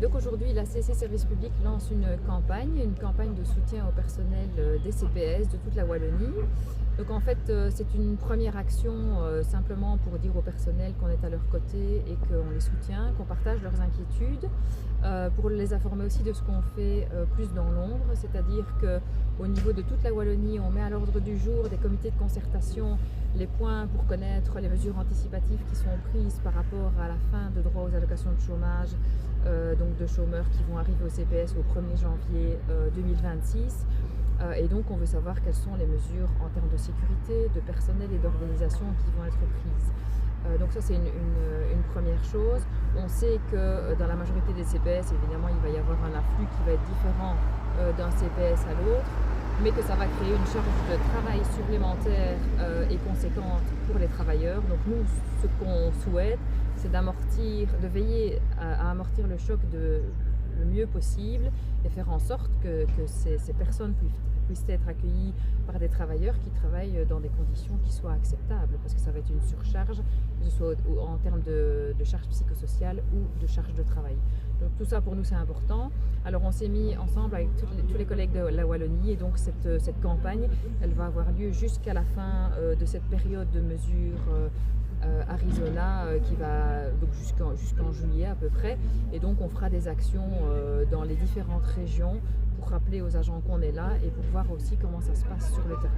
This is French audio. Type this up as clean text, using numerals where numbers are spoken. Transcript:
Donc aujourd'hui, la CC Service Public lance une campagne de soutien au personnel des CPS de toute la Wallonie. Donc en fait, c'est une première action simplement pour dire au personnel qu'on est à leur côté et qu'on les soutient, qu'on partage leurs inquiétudes, pour les informer aussi de ce qu'on fait plus dans l'ombre, c'est-à-dire qu'au niveau de toute la Wallonie, on met à l'ordre du jour des comités de concertation les points pour connaître les mesures anticipatives qui sont prises par rapport à la fin de droit aux allocations de chômage, donc de chômeurs qui vont arriver au CPS au 1er janvier 2026. Et donc on veut savoir quelles sont les mesures en termes de sécurité, de personnel et d'organisation qui vont être prises. Donc ça c'est une première chose. On sait que dans la majorité des CPS, évidemment, il va y avoir un afflux qui va être différent d'un CPS à l'autre, mais que ça va créer une charge de travail supplémentaire et conséquente pour les travailleurs. Donc nous, ce qu'on souhaite, c'est de veiller à amortir le choc le mieux possible et faire en sorte que ces personnes puissent être accueillies par des travailleurs qui travaillent dans des conditions qui soient acceptables, parce que ça va être une surcharge, que ce soit en termes de charge psychosociale ou de charge de travail. Donc tout ça pour nous c'est important. Alors on s'est mis ensemble avec tous les collègues de la Wallonie, et donc cette campagne, elle va avoir lieu jusqu'à la fin de cette période de mesures Arizona qui va donc jusqu'en juillet à peu près, et donc on fera des actions dans les différentes régions pour rappeler aux agents qu'on est là et pour voir aussi comment ça se passe sur le terrain.